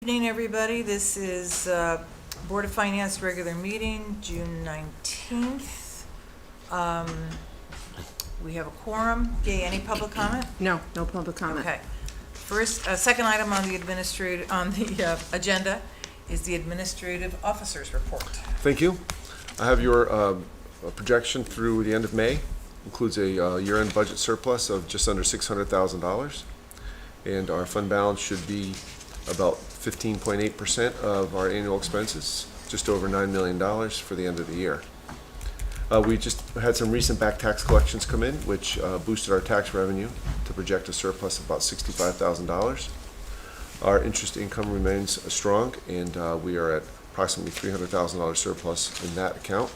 Good evening, everybody. This is Board of Finance regular meeting, June 19th. We have a quorum. Gay, any public comment? No public comment. Okay. Second item on the agenda is the administrative officer's report. Thank you. I have your projection through the end of May. Includes a year-end budget surplus of just under $600,000. And our fund balance should be about 15.8% of our annual expenses, just over $9 million for the end of the year. We just had some recent back tax collections come in, which boosted our tax revenue to project a surplus of about $65,000. Our interest income remains strong, and we are at approximately $300,000 surplus in that account.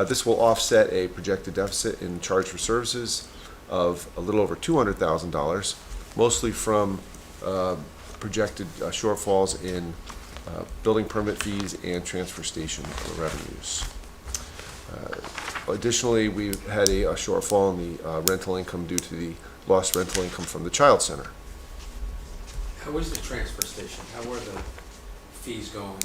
This will offset a projected deficit in charge for services of a little over $200,000, mostly from projected shortfalls in building permit fees and transfer station revenues. Additionally, we had a shortfall in the rental income due to the lost rental income from the child center. How is the transfer station? How are the fees going?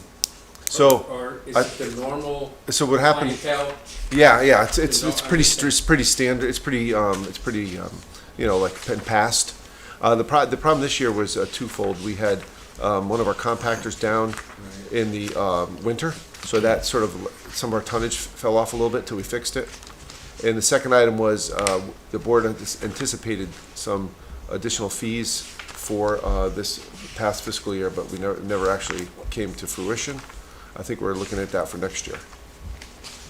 So, or is it the normal so what happened? clientele? Yeah, it's pretty standard. It's pretty like in past. The problem this year was twofold. We had one of our compactors down in the winter, so that sort of some of our tonnage fell off a little bit till we fixed it. And the second item was the board anticipated some additional fees for this past fiscal year, but we never actually came to fruition. I think we're looking at that for next year.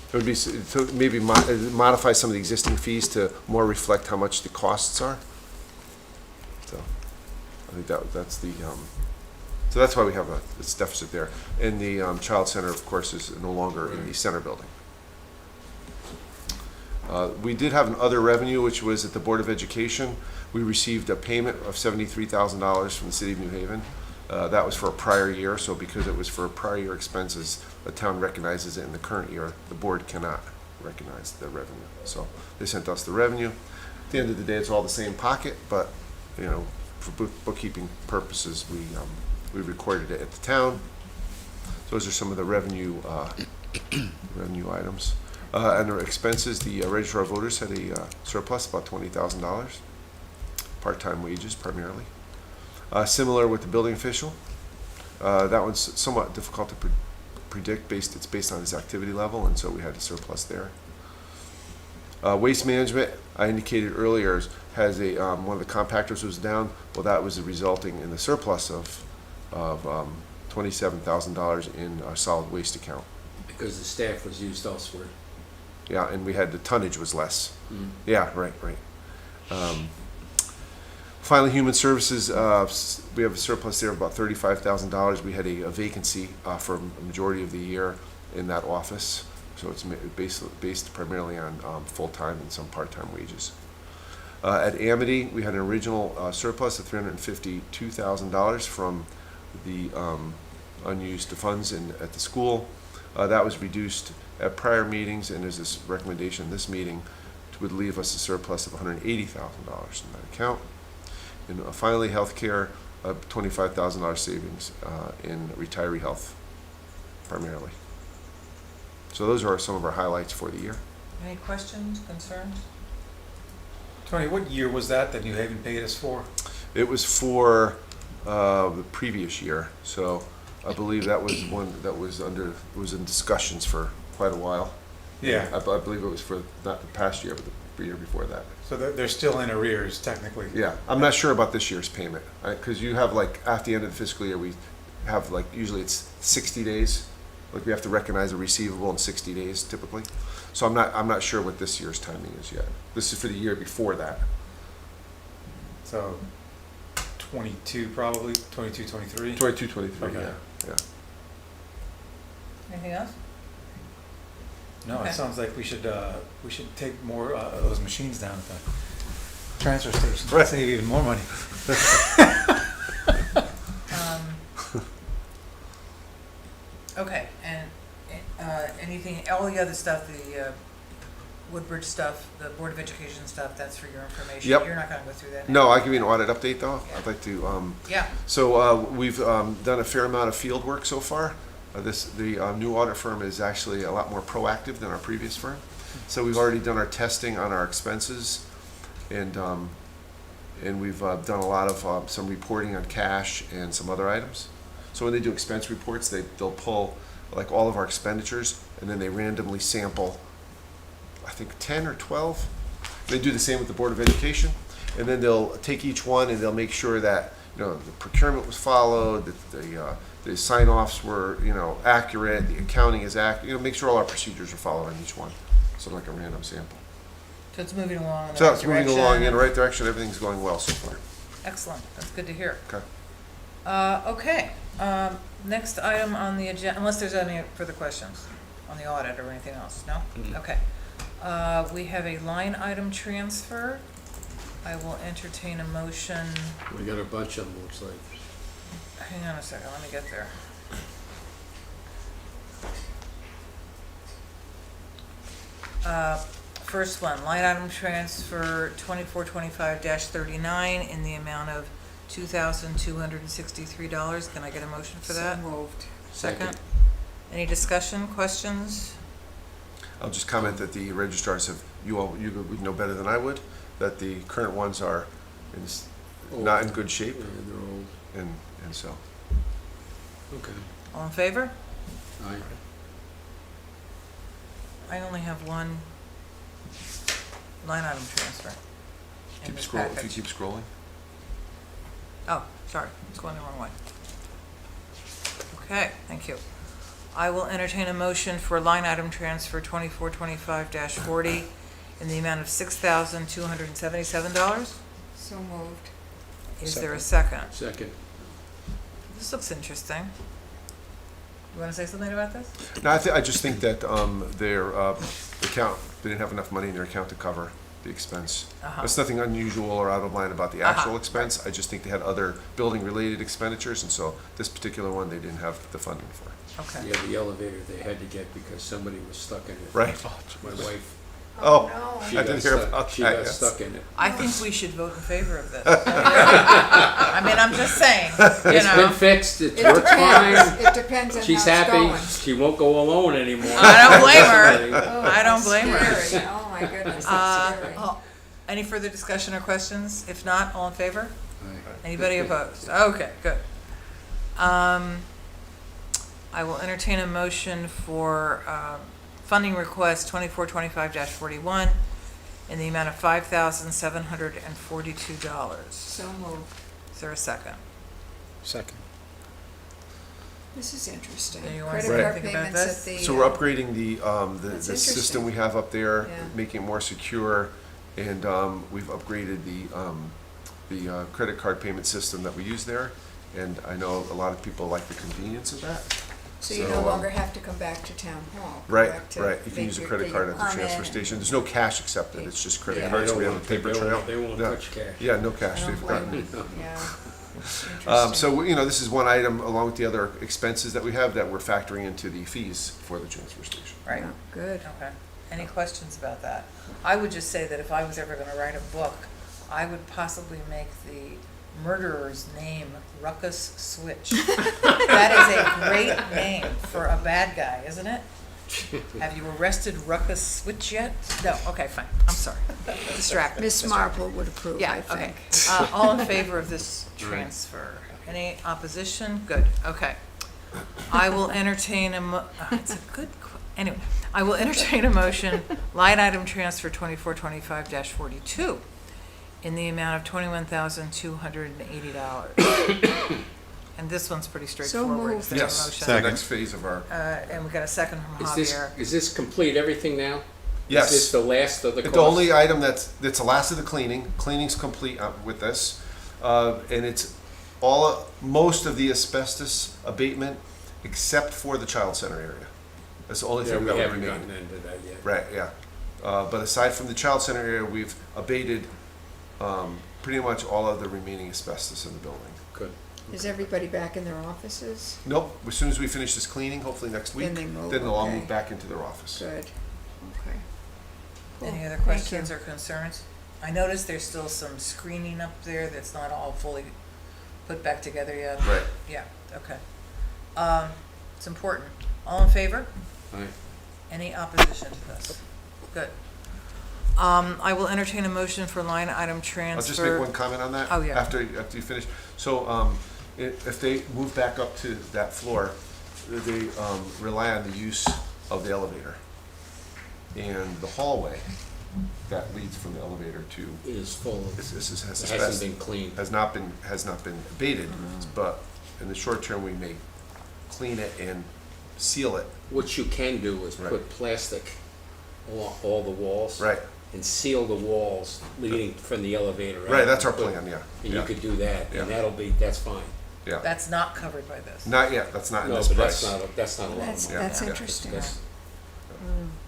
It would be to maybe modify some of the existing fees to more reflect how much the costs are. So I think that's the so that's why we have this deficit there. And the child center, of course, is no longer in the center building. We did have an other revenue, which was at the Board of Education. We received a payment of $73,000 from the City of New Haven. That was for a prior year, so because it was for prior year expenses, the town recognizes it in the current year. The board cannot recognize the revenue. So they sent us the revenue. At the end of the day, it's all the same pocket, but for bookkeeping purposes, we recorded it at the town. Those are some of the revenue revenue items. Under expenses, the registrar of voters had a surplus, about $20,000, part-time wages primarily. Similar with the building official. That one's somewhat difficult to predict. It's based on his activity level, and so we had a surplus there. Waste management, I indicated earlier, has a one of the compactors was down. Well, that was resulting in the surplus of $27,000 in our solid waste account. Because the staff was used elsewhere. Yeah, and we had the tonnage was less. Mm. Yeah, right. Finally, human services, we have a surplus there of about $35,000. We had a vacancy for a majority of the year in that office, so it's based primarily on full-time and some part-time wages. At Amity, we had an original surplus of $352,000 from the unused funds at the school. That was reduced at prior meetings, and there's this recommendation in this meeting would leave us a surplus of $180,000 in that account. And finally, healthcare, $25,000 savings in retiree health, primarily. So those are some of our highlights for the year. Any questions, concerns? Tony, what year was that New Haven paid us for? It was for the previous year, so I believe that was one that was in discussions for quite a while. Yeah. I believe it was for not the past year, but the year before that. So they're still in arrears, technically. Yeah, I'm not sure about this year's payment, because you have at the end of the fiscal year, we have usually it's 60 days. We have to recognize a receivable in 60 days typically. So I'm not sure what this year's timing is yet. This is for the year before that. So 22 probably, 22, 23? 22, 23, Okay. yeah. Anything else? No, Okay. It sounds like we should take more of those machines down at the transfer station. Right. Save even more money. Okay, and anything, all the other stuff, Woodbridge stuff, the Board of Education stuff, that's for your information. Yep. You're not gonna go through that. No, I give you an audit update though. Yeah. I'd like to, Yeah, so we've done a fair amount of field work so far. The new audit firm is actually a lot more proactive than our previous firm. So we've already done our testing on our expenses, and we've done a lot of some reporting on cash and some other items. So when they do expense reports, they'll pull like all of our expenditures, and then they randomly sample, I think 10 or 12. They do the same with the Board of Education, and then they'll take each one and they'll make sure that, you know, the procurement was followed, that the sign-offs were, you know, accurate, the accounting is accurate, you know, make sure all our procedures are followed on each one. So like a random sample. so it's moving along in the So right it's moving direction. along in the right direction. Everything's going well so far. Excellent, that's good to hear. Okay. Okay, next item on the agenda, unless there's any further questions on the audit or anything else, no? Okay. We have a line item transfer. I will entertain a motion, We got a bunch of them, looks like. hang on a second, let me get there. First one, line item transfer 2425-39 in the amount of $2,263. Can I get a motion for that? So moved. Second. Any discussion, questions? I'll just comment that the registrars have, you would know better than I would, that the current ones are not in good shape, Yeah, they're old. and so. Okay. All in favor? Aye. I only have one line item transfer in Keep this scrolling, if you package. keep scrolling. Oh, sorry, it's going the wrong way. Okay, thank you. I will entertain a motion for line item transfer 2425-40 in the amount of $6,277. So moved. Is there a second? Second. This looks interesting. You want to say something about this? No, I just think that their account, they didn't have enough money in their account to cover the expense. Uh-huh. There's nothing unusual or out of line about the Uh-huh. actual expense. I just think they had other building-related expenditures, and so this particular one, they didn't have the funding for. Okay. Yeah, the elevator they had to get because somebody was stuck in it. Right. My wife, Oh, no. she I got didn't hear stuck, about she that, got yes. stuck in it. I think we should vote in favor of this. I mean, I'm just saying, you It's been know. fixed, it It works depends. fine. It depends on how She's it's happy, going. she won't go alone anymore. I don't blame her. Oh, I don't that's blame her. scary. Oh, my goodness, that's scary. Any further discussion or questions? If not, all in favor? Aye. Anybody opposed? Okay, good. I will entertain a motion for funding request 2425-41 in the amount of $5,742. So moved. Is there a second? Second. This is interesting. Do you wanna Credit say card anything about payments this? at the. So we're upgrading the That's system interesting. we have up there, Yeah. making it more secure, and we've upgraded the credit card payment system that we use there, and I know a lot of people like the convenience of that. So you so, no longer have to come back to town hall, Right, correct? to right. You can make use a your- credit get card your at the transfer permit. station. There's no cash accepted, it's just credit Yeah. cards, They so we don't have a want- paper they trail. won't- They won't Yeah. touch cash. Yeah, no cash, I don't they've blame gotten. them. Yeah. So, you know, this is one item along with the other expenses that we have that we're factoring into the fees for the transfer station. Right. Yeah, good. Okay. Any questions about that? I would just say that if I was ever going to write a book, I would possibly make the murderer's name Ruckus Switch. That is a great name for a bad guy, isn't it? Have you arrested Ruckus Switch yet? No, okay, fine. I'm sorry. Distracted. Miss Marple would approve, Yeah, I okay. think. All in favor of this transfer? Any opposition? Good, okay. I will entertain it's a good, anyway, I will entertain a motion, line item transfer 2425-42 in the amount of $21,280. And this one's pretty straightforward. Is there a Yes, motion? the next phase of our, And we got a second from Is Javier. this complete, everything now? yes. Is this the last of the costs? The only item that's the last of the cleaning. Cleaning's complete with this, and it's most of the asbestos abatement except for the child center area. That's the only Yeah, thing we that would haven't remain. gotten into that yet. Right, yeah. But aside from the child center area, we've abated pretty much all of the remaining asbestos in the building. Good. Is everybody back in their offices? Nope. As soon as we finish this cleaning, hopefully next week, Then they move, then they'll all okay. move back into their office. Good. Okay. Any Cool. other Thank questions you. or concerns? I noticed there's still some screening up there that's not all fully put back together yet. Right. Yeah, okay. It's important. All in favor? Aye. Any opposition to this? Good. I will entertain a motion for line item transfer. I'll just make one comment on that. Oh, yeah. After you finish. So, if they move back up to that floor, they, rely on the use of the elevator. And the hallway that leads from the elevator to, Is full of, has it hasn't asbestos, been cleaned. has not been abated, but in the short term, we may clean it and seal it. What you can do is Right. put plastic along all the walls. Right. And seal the walls leading from the elevator out. Right, that's our plan, yeah. And you Yeah. could do that, Yeah. and that's fine. Yeah. That's not covered by this. Not yet, that's not in No, this but price. that's not a lot of That's, money. that's Yeah. interesting. That's-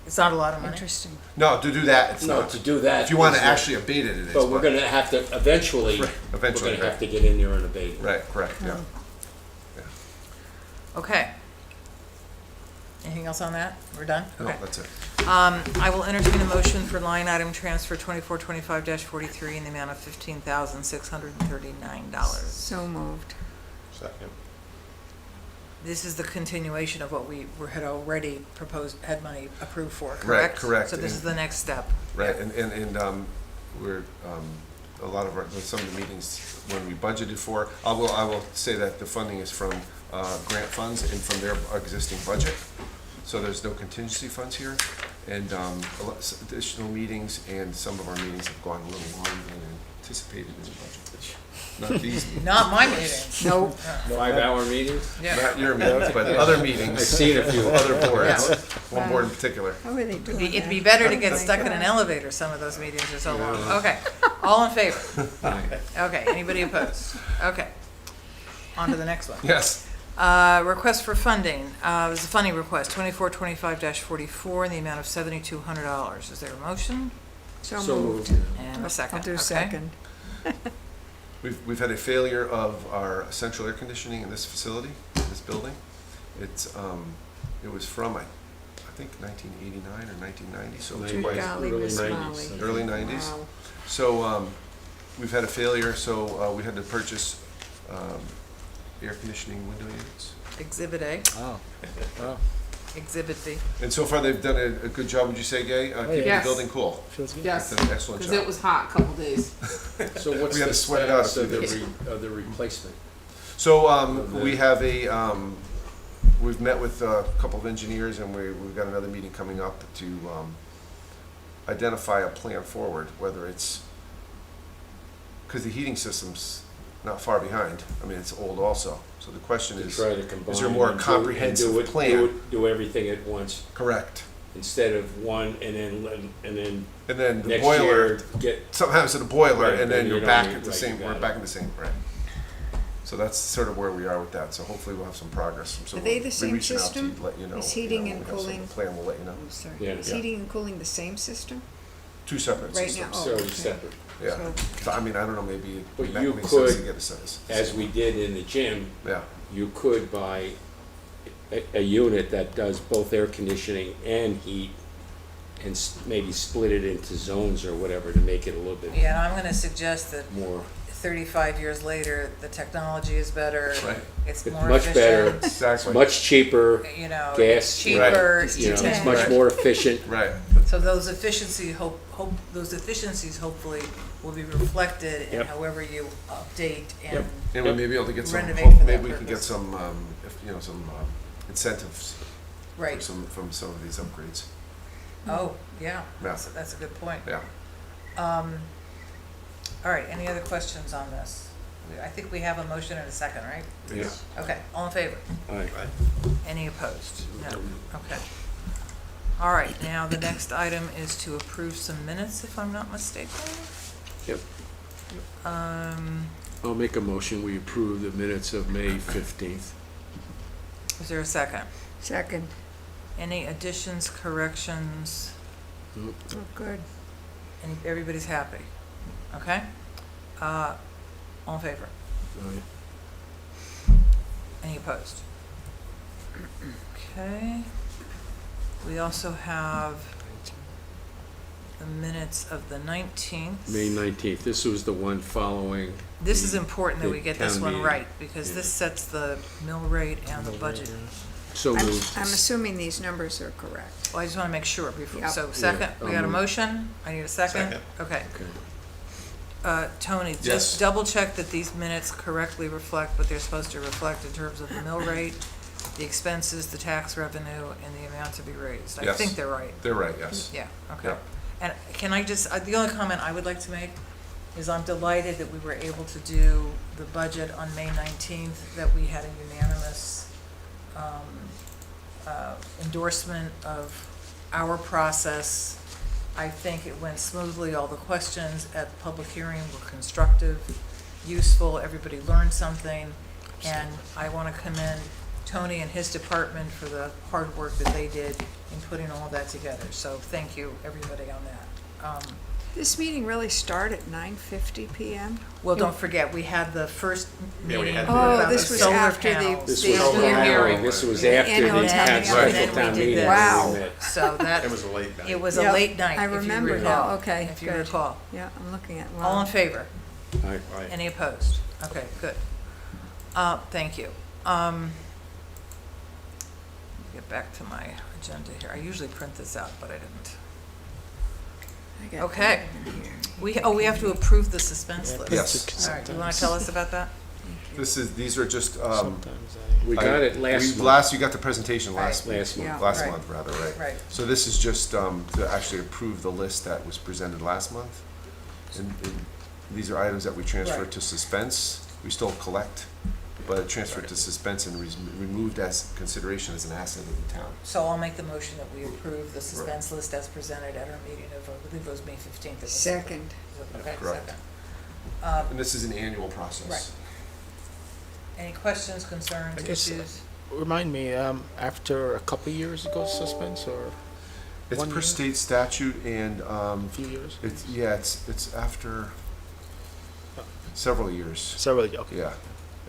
It's not a lot of money. Interesting. No, to do that, it's No, not. to do that. If you want is to not- actually abate it, it is. But we're gonna have to, eventually, Right, eventually, we're gonna right. have to get in there and abate it. Right, correct, yeah. Okay. Anything else on that? We're done? No, Okay. that's it. I will entertain a motion for line item transfer 2425-43 in the amount of $15,639. So moved. Second. This is the continuation of what we had already proposed, had money approved for, correct? correct. So this is the next step. Right, and we're, a lot of our, some of the meetings when we budgeted for, I will say that the funding is from grant funds and from their existing budget. So there's no contingency funds here. And additional meetings and some of our meetings have gone a little longer than anticipated in the budget. Not these meetings. Not my meetings. Nope. 5-hour meetings? Yeah. Not your meetings, but other meetings. I've seen a few. Other boards, Yeah. one board in particular. How are they doing It'd be that? better to get Oh, stuck in my an God. elevator, some of those meetings are so long. Okay, all in favor? Aye. Okay, anybody opposed? Okay. On to the next one. Yes. Request for funding, this is a funding request, 2425-44 in the amount of $7,200. Is there a motion? So So moved. moved. And a second, I'll do okay. second. We've had a failure of our central air conditioning in this facility, this building. It was from, I think 1989 or 1990, so it's Good quite, golly, early Miss 90s. Molly. early 90s. Wow. So we've had a failure, so we had to purchase air conditioning window units. Exhibit A, Oh. Oh, Exhibit B. And so far, they've done a good job, would you say, Gay? Keeping the Yes. building cool. feels good. Yes, It's an excellent because it job. was hot a couple days. So what's We had the to sweat it out status a of few of the replacement? So we have we've met with a couple of engineers, and we've got another meeting coming up to identify a plan forward, whether it's, because the heating system's not far behind. I mean, it's old also. So the question To is, try to combine. is there more and do- comprehensive and do it- plan? Do everything at once, correct. instead of one, and then And then the next boiler, year, get, something happens to the boiler, Right, and then then you're you don't back need- at the right, same, you got we're it. back in the same, right. So that's sort of where we are with that. So hopefully we'll have some progress. So Are they we'll the be same reaching out to you, system? let you know. Is you heating know, and when we have some cooling- plan, we'll let you know. I'm sorry. Yeah. Is heating and cooling the same system? Two separate Right systems. now, so okay. separate. Yeah. So- So, I mean, I don't know, maybe But that you makes sense to could, get a sense. As we did in the gym, Yeah, you could buy a unit that does both air conditioning and heat, and maybe split it into zones or whatever to make it a little bit Yeah, and I'm gonna suggest that more, 35 years later, the technology is better. Right. It's It's more much better. efficient. exactly. much cheaper, You know, Gas, it's cheaper, right. it's you know, it's detached. much Right. more efficient. Right, So those efficiencies hopefully will be reflected in Yep. however you update and, Yep. and we may be able to get some, Renovate for that maybe we can get purpose. some, some incentives right. from some of these upgrades. Oh, yeah, Yeah. that's a good point. Yeah. All right, any other questions on this? I think we have a motion and a second, right? Yes. Okay, all in favor? Aye. Any opposed? No, okay. All right, now the next item is to approve some minutes, if I'm not mistaken. Yep. Um, I'll make a motion, we approve the minutes of May 15th. is there a second? Second. Any additions, corrections? Oh, good. Everybody's happy? Okay? All in favor? Aye. Any opposed? Okay. We also have the minutes of the 19th. May 19th, this was the one following. This is the- important that the we get this town one meeting. right, because Yeah. this sets the mill rate and the budget. So I'm moved. assuming these numbers are correct. Well, I just want to make sure before, Yep. so second, Yeah, we got a I'll move. motion? I need a second? Second. Okay. Okay. Tony, Yes. just double check that these minutes correctly reflect what they're supposed to reflect in terms of the mill rate, the expenses, the tax revenue, and the amount to be raised. I Yes. think they're right. They're right, yes. Yeah, okay. Yeah. And can I just, the only comment I would like to make is I'm delighted that we were able to do the budget on May 19th, that we had a unanimous endorsement of our process. I think it went smoothly. All the questions at the public hearing were constructive, useful, everybody learned something. And I want to commend Tony and his department for the hard work that they did in putting all that together. So thank you, everybody, on that. This meeting really started at 9:50 PM? Well, don't forget, we had the first Yeah, we meeting had about Oh, the this was solar after the- panels. This The was annual following, hearing. this was The after annual the town town meeting. special Then we town did meeting. this. Wow. we met. So that, It was a late night. it was a Yep, late night, I if you remember recall. now. Okay, If you good. recall. Yeah, I'm looking at, All wow. in favor? Aye. Any opposed? Okay, good. Thank you. Get back to my agenda here. I usually print this out, but I didn't. I got Okay. that in here. We have to approve the suspense list. Yes. All right, you want to tell us about that? These are just, We got it last month. You got the presentation last month. Last month. Yeah. Last Right. month, rather, right? Right. So this is just to actually approve the list that was presented last month. And these are items that we transferred Right. to suspense. We still collect, but transferred to suspense and removed as consideration as an asset of the town. So I'll make the motion that we approve the suspense list as presented at our meeting of, I believe it was May 15th. Second. Okay, Correct. second. And this is an annual process. Right. Any questions, concerns, I guess, issues? Remind me, after a couple years ago suspense or It's 1 per year? state statute and, a few years? it's after several years. Several, okay. Yeah,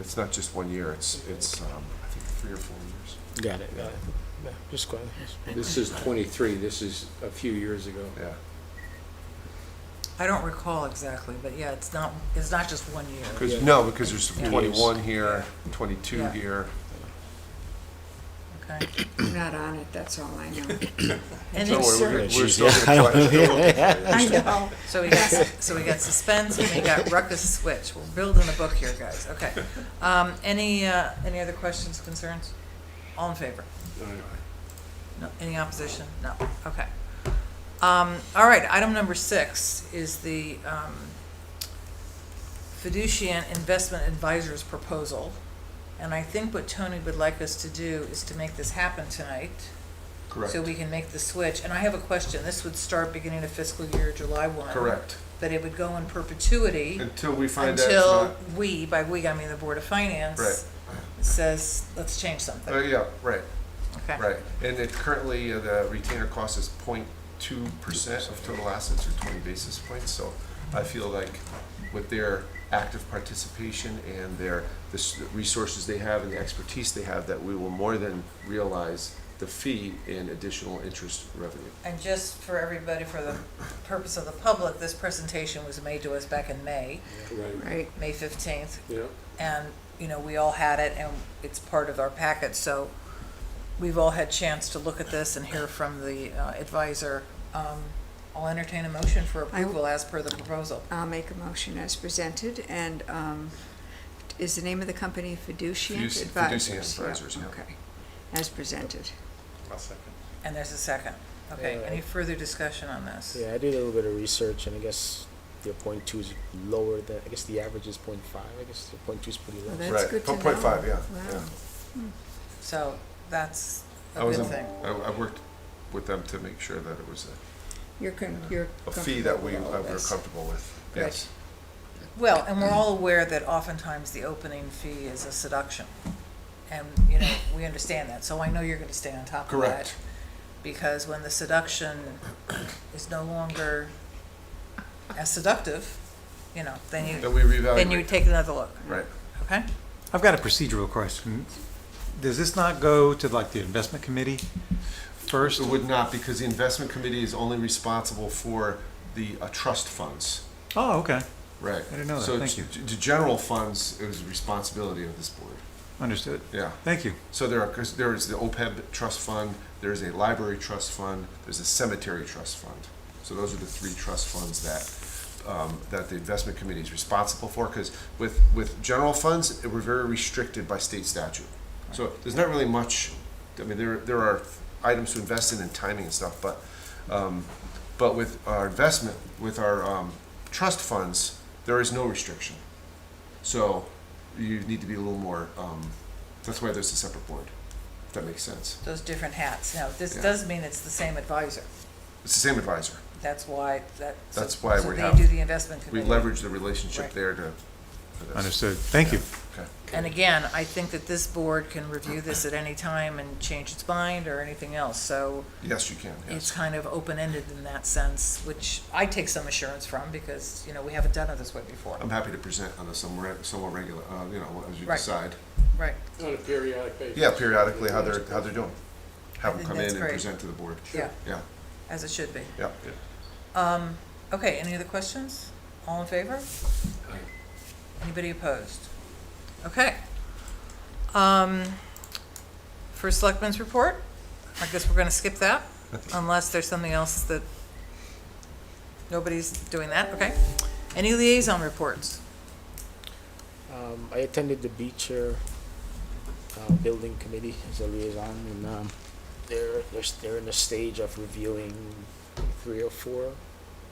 it's not just 1 year, it's, I think 3 or 4 years. Got it. Yeah, just going. This is 23, this is a few years ago. Yeah. I don't recall exactly, but yeah, it's not just 1 year. Because, no, because there's Yeah. 21 here, 22 Yeah. here. Okay. I'm not on it, that's all I know. And Don't then, worry, we're Jeez, still yeah, gonna collect. I know. so we got suspense and we got ruckus switch. We're building a book here, guys. Okay. Any other questions, concerns? All in favor? No. Any opposition? No. Okay. All right, item number 6 is the Fiducian Investment Advisors proposal. And I think what Tony would like us to do is to make this happen tonight. Correct. So we can make the switch. And I have a question. This would start beginning of fiscal year July 1. Correct. But it would go in perpetuity Until we find out it's until not. by we, I mean the Board of Finance, Right. says, let's change something. Yeah, right, Okay. right. And it currently, the retainer cost is 0.2% of total assets or 20 basis points. So I feel like with their active participation and the resources they have and the expertise they have, that we will more than realize the fee in additional interest revenue. And just for everybody, for the purpose of the public, this presentation was made to us back in May, Right, Right. May 15th. yeah. And, we all had it and it's part of our packet. So we've all had chance to look at this and hear from the advisor. I'll entertain a motion for approval as per the proposal. I'll make a motion as presented, and is the name of the company Fiducian Advisors? Fiducian Advisors, yeah. Okay, as presented. I'll second. And there's a second. Okay, Yeah. any further discussion on this? Yeah, I did a little bit of research, and I guess the 0.2 is lower than, I guess the average is 0.5. I guess the 0.2 is pretty low. Well, that's Right, good to know. 0.5, yeah, Wow. yeah. So that's I a was, good thing. I worked with them to make sure that it was You're a fee that we comfortable with all were this? comfortable with. Good. Yes. Well, and we're all aware that oftentimes the opening fee is a seduction. And, we understand that. So I know you're going to stay on top of that. Correct. Because when the seduction is no longer as seductive, then Then you we reevaluate. take another look. Right. Okay? I've got a procedural question. Does this not go to like the investment committee first? It would not, because the investment committee is only responsible for the trust funds. Oh, okay. Right. I didn't know that. So Thank you. the general funds, it was the responsibility of this board. Understood. Yeah. Thank you. So there is the OPEB trust fund, there's a library trust fund, there's a cemetery trust fund. So those are the three trust funds that the investment committee is responsible for, because with general funds, we're very restricted by state statute. So there's not really much, I mean, there are items to invest in and timing and stuff, but with our investment, with our trust funds, there is no restriction. So you need to be a little more, that's why there's a separate board, if that makes sense. Those different hats. Now, this Yeah. does mean it's the same advisor. It's the same advisor. That's why That's why so we they have- do the investment We committee. leverage the relationship Right. there for this. Understood. Thank you. Okay. And again, I think that this board can review this at any time and change its mind or anything else. So Yes, you can, it's yes. kind of open-ended in that sense, which I take some assurance from because, we haven't done it this way before. I'm happy to present on a somewhat regular, as you Right. decide. Right. On a periodic basis. Yeah, periodically, how they're doing. Have them think come that's in and great. present to the board. Yeah, Yeah, as it should be. yeah. Okay, any other questions? All in favor? Anybody opposed? Okay. For Selectmen's report, I guess we're gonna skip that, unless there's something else that nobody's doing that, okay? Any liaison reports? I attended the Beecher Building Committee as a liaison, and they're in the stage of reviewing 3 or 4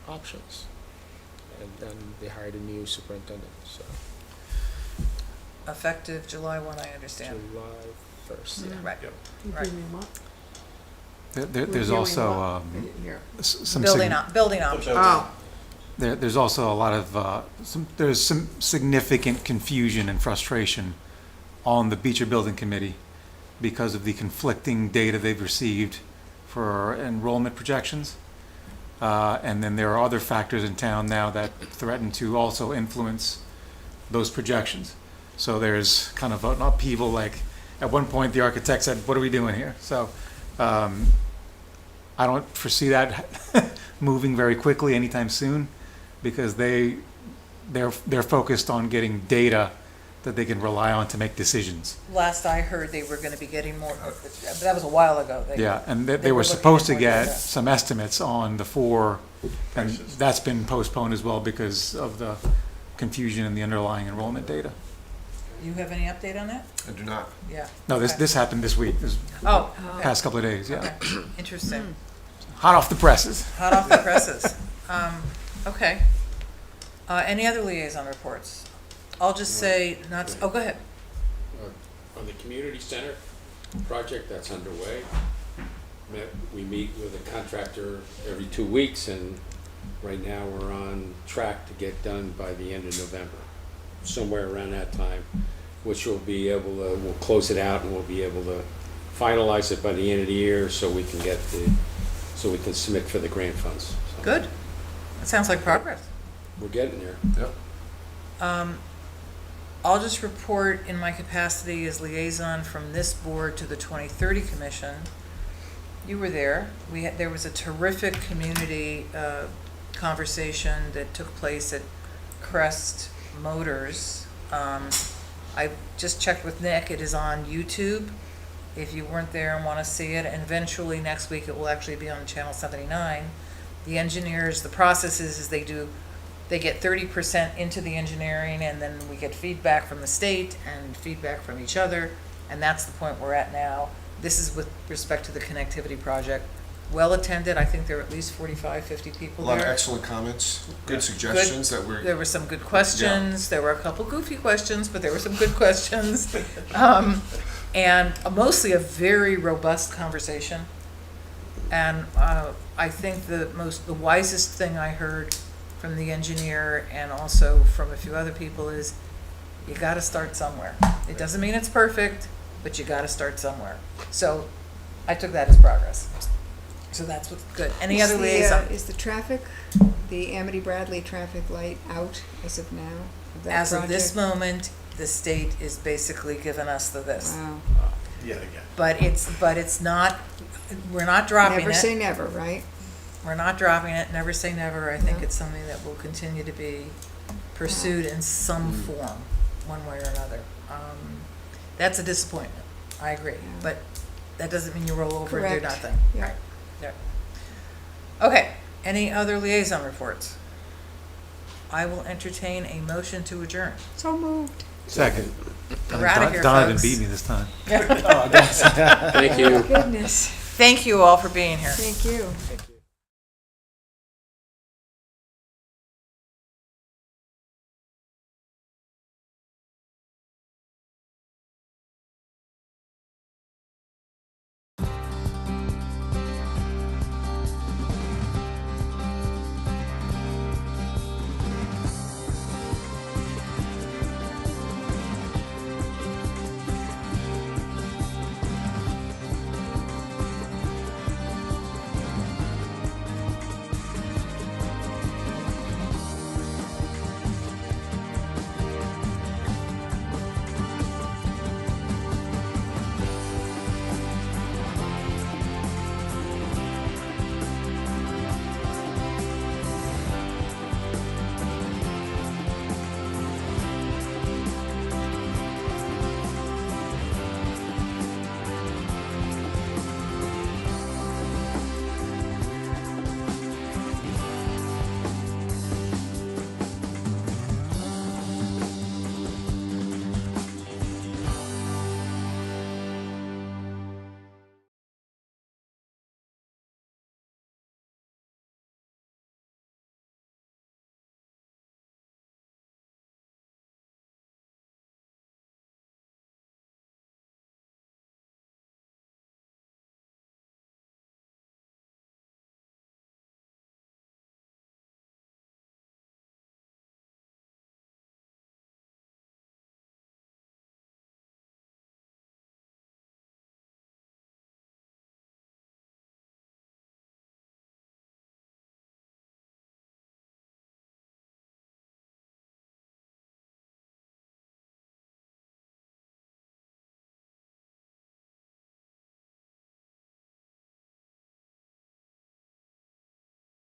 options, and then they hired a new superintendent. So Effective July 1, I understand. July 1st. Yeah. Right, right. There's also some Building options. Oh, there's also a lot of there's some significant confusion and frustration on the Beecher Building Committee because of the conflicting data they've received for enrollment projections. And then there are other factors in town now that threaten to also influence those projections. So there's kind of an upheaval, like at one point the architect said, what are we doing here? So I don't foresee that moving very quickly anytime soon, because they're focused on getting data that they can rely on to make decisions. Last I heard, they were gonna be getting more, but that was a while ago. Yeah, and they they were were looking supposed at to more get data. some estimates on the 4, and that's been postponed as well because of the confusion in the underlying enrollment data. You have any update on that? I do not. Yeah. No, Okay. this happened this week, this Oh, okay. past couple of days, yeah. Okay. Interesting. Hot off the presses. Hot off the presses. Okay. Any other liaison reports? I'll just say, oh, go ahead. On the community center project that's underway, we meet with a contractor every 2 weeks, and right now we're on track to get done by the end of November, somewhere around that time, which we'll close it out and we'll be able to finalize it by the end of the year so we can submit for the grant funds. So Good. That sounds like progress. We're getting there. Yep. I'll just report in my capacity as liaison from this board to the 2030 Commission. You were there. There was a terrific community conversation that took place at Crest Motors. I just checked with Nick. It is on YouTube. If you weren't there and want to see it, and eventually next week it will actually be on Channel 79. The engineers, the process is they get 30% into the engineering, and then we get feedback from the state and feedback from each other, and that's the point we're at now. This is with respect to the connectivity project. Well attended. I think there were at least 45, 50 A people lot of there. excellent comments, good suggestions that we're. There were some good questions. There were a couple goofy questions, but there were some good questions. And mostly a very robust conversation. And I think the wisest thing I heard from the engineer and also from a few other people is you got to start somewhere. It doesn't mean it's perfect, but you got to start somewhere. So I took that as progress. So that's what's good. Any other liaison? Is the traffic, the Amity Bradley traffic light out as of now? Of that As of this project? moment, the state is basically giving us this. Wow. yet again. But it's not, we're not dropping Never say it. never, right? We're not dropping it, never say never. I think No. it's something that will continue to be pursued in some form, one way or another. That's a disappointment, I agree, but that doesn't mean you roll over and do Correct. nothing. Yeah. Right. Yeah. Okay, any other liaison reports? I will entertain a motion to adjourn. So moved. Second. We're outta here, Donovan folks. beat me this time. Thank you. Goodness. Thank you all for being here. Thank you. Thank you.